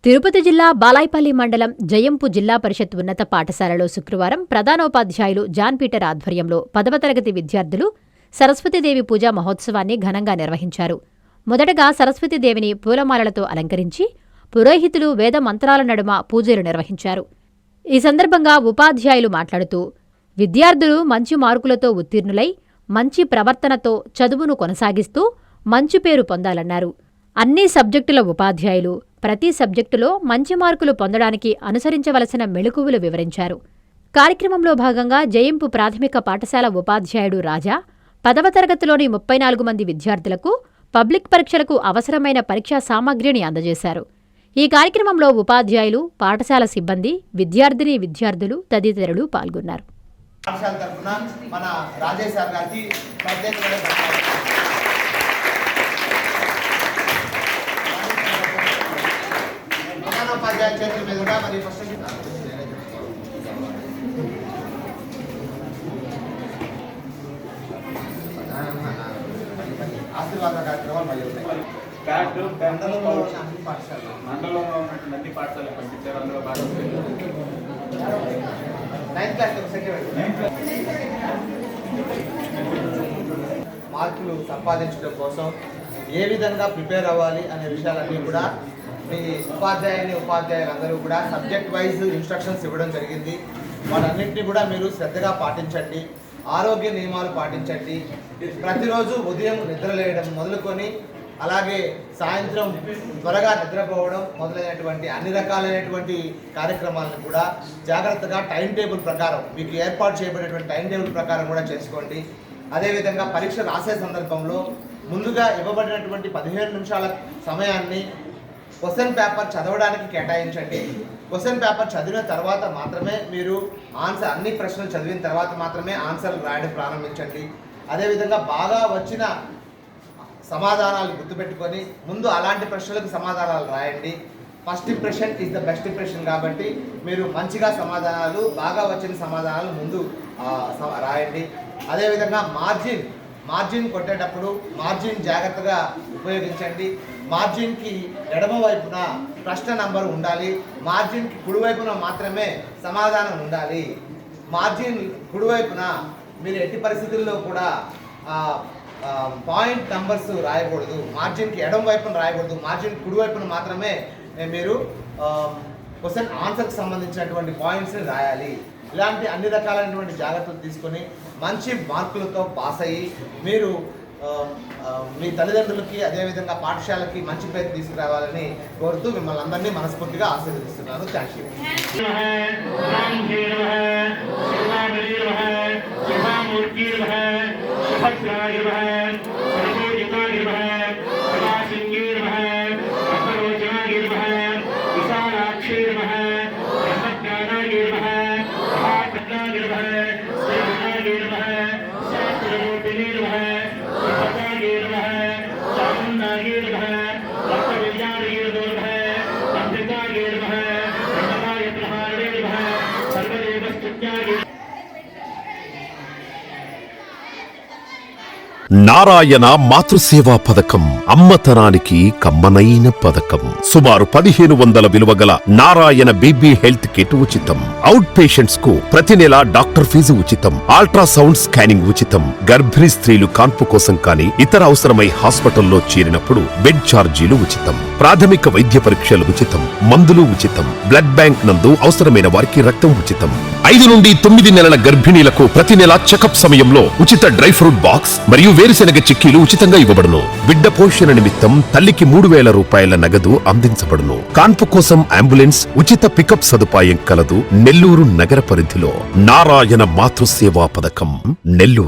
తిరుపతి జిల్లా బాలాయపల్లి మండలం జయంపు జిల్లా పరిషత్ ఉన్నత పాఠశాలలో శుక్రవారం ప్రధానోపాధ్యాయులు జాన్ పీటర్ ఆధ్వర్యంలో 10వ తరగతి విద్యార్థులు సరస్వతీదేవి పూజా మహోత్సవాన్ని ఘనంగా నిర్వహించారు. మొదటగా సరస్వతీదేవిని పూలమాలలతో అలంకరించి పురోహితులు వేద మంత్రాల నడుమ పూజలు నిర్వహించారు. ఈ సందర్భంగా ఉపాధ్యాయులు మాట్లాడుతూ విద్యార్థులు మంచి మార్కులతో ఉత్తీర్ణులై మంచి ప్రవర్తనతో చదువును కొనసాగిస్తూ మంచి పేరు పొందాలన్నారు. అన్ని సబ్జెక్టుల ఉపాధ్యాయులు ప్రతి సబ్జెక్టులో మంచి మార్కులు పొందడానికి అనుసరించవలసిన మెళకువలు వివరించారు. కార్యక్రమంలో భాగంగా జయంపు ప్రాథమిక పాఠశాల ఉపాధ్యాయుడు రాజా 10వ తరగతిలోని 34 మంది విద్యార్థులకు పబ్లిక్ పరీక్షలకు అవసరమైన పరీక్షా సామగ్రిని అందజేశారు. ఈ కార్యక్రమంలో ఉపాధ్యాయులు, పాఠశాల సిబ్బంది, విద్యార్థులు తదితరులు పాల్గొన్నారు. ఆశీర్వాద కార్యక్రమాలు మళ్ళీ ఉన్నాయి. మండలంలో ఉన్నటువంటి అన్ని పాఠశాలలు పంపించారు. అందులో 9th క్లాస్ మార్కులు సంపాదించడం కోసం ఏ విధంగా ప్రిపేర్ అవ్వాలి అనే విషయాలన్నీ కూడా మీ ఉపాధ్యాయులందరూ కూడా సబ్జెక్ట్ వైజ్ ఇన్స్ట్రక్షన్స్ ఇవ్వడం జరిగింది. వాటన్నింటినీ కూడా మీరు శ్రద్ధగా పాటించండి. ఆరోగ్య నియమాలు పాటించండి. ప్రతిరోజు ఉదయం నిద్రలేయడం మొదలుకొని అలాగే సాయంత్రం త్వరగా నిద్రపోవడం మొదలైనటువంటి అన్ని రకాలైనటువంటి కార్యక్రమాలను కూడా జాగ్రత్తగా టైం టేబుల్ ప్రకారం మీకు ఏర్పాటు చేయబడినటువంటి టైం టేబుల్ ప్రకారం కూడా చేసుకోండి. అదేవిధంగా పరీక్ష రాసే సందర్భంలో ముందుగా ఇవ్వబడినటువంటి 15 నిమిషాల సమయాన్ని క్వశ్చన్ పేపర్ చదవడానికి కేటాయించండి. క్వశ్చన్ పేపర్ చదివిన తర్వాత మాత్రమే మీరు అన్ని ప్రశ్నలు చదివిన తర్వాత మాత్రమే ఆన్సర్లు రాయడం ప్రారంభించండి. అదేవిధంగా బాగా వచ్చిన సమాధానాలు గుర్తుపెట్టుకొని ముందు అలాంటి ప్రశ్నలకు సమాధానాలు రాయండి. First impression is the best impression కాబట్టి మీరు మంచిగా బాగా వచ్చిన సమాధానాలు ముందు రాయండి. అదేవిధంగా మార్జిన్ కొట్టేటప్పుడు మార్జిన్ జాగ్రత్తగా ఉపయోగించండి. మార్జిన్కి ఎడమ వైపున ప్రశ్న నంబర్ ఉండాలి. మార్జిన్కి కుడివైపున మాత్రమే సమాధానం ఉండాలి. మార్జిన్ కుడివైపున మీరు ఎట్టి పరిస్థితుల్లో కూడా పాయింట్ నంబర్స్ రాయకూడదు. మార్జిన్కి ఎడమ వైపున రాయకూడదు. మార్జిన్ కుడివైపున మాత్రమే మీరు క్వశ్చన్ ఆన్సర్కి సంబంధించినటువంటి పాయింట్స్ని రాయాలి. ఇలాంటి అన్ని రకాలైనటువంటి జాగ్రత్తలు తీసుకొని మంచి మార్కులతో పాస్ అయ్యి మీరు మీ తల్లిదండ్రులకి అదేవిధంగా పాఠశాలకి మంచి పేరు తీసుకురావాలని కోరుతూ మిమ్మల్ని అందరినీ మనస్ఫూర్తిగా ఆశీర్వదిస్తున్నాను. Thank you. నారాయణ మాతృసేవా పథకం అమ్మతనానికి కమ్మనైన పథకం. సుమారు 1500 విలువగల నారాయణ బేబీ హెల్త్ కిట్ ఉచితం. అవుట్ పేషెంట్స్ కు ప్రతి నెల డాక్టర్ ఫీజు ఉచితం. అల్ట్రాసౌండ్ స్కానింగ్ ఉచితం. గర్భిణీ స్త్రీలు కాన్పు కోసం కానీ ఇతర అవసరమై హాస్పిటల్లో చేరినప్పుడు బెడ్ ఛార్జీలు ఉచితం. ప్రాథమిక వైద్య పరీక్షలు ఉచితం. మందులు ఉచితం. బ్లడ్ బ్యాంక్ నందు అవసరమైన వారికి రక్తం ఉచితం. 5 నుండి 9 నెలల గర్భిణీలకు ప్రతి నెల చెకప్ సమయంలో ఉచిత డ్రై ఫ్రూట్ బాక్స్ మరియు వేరుశెనగ చిక్కీలు ఉచితంగా ఇవ్వబడును. బిడ్డ పోషణ నిమిత్తం తల్లికి 3000 రూపాయల నగదు అందించబడును. కాన్పు కోసం అంబులెన్స్ ఉచిత పికప్ సదుపాయం కలదు. నెల్లూరు నగర పరిధిలో నారాయణ మాతృసేవా పథకం నెల్లూరు.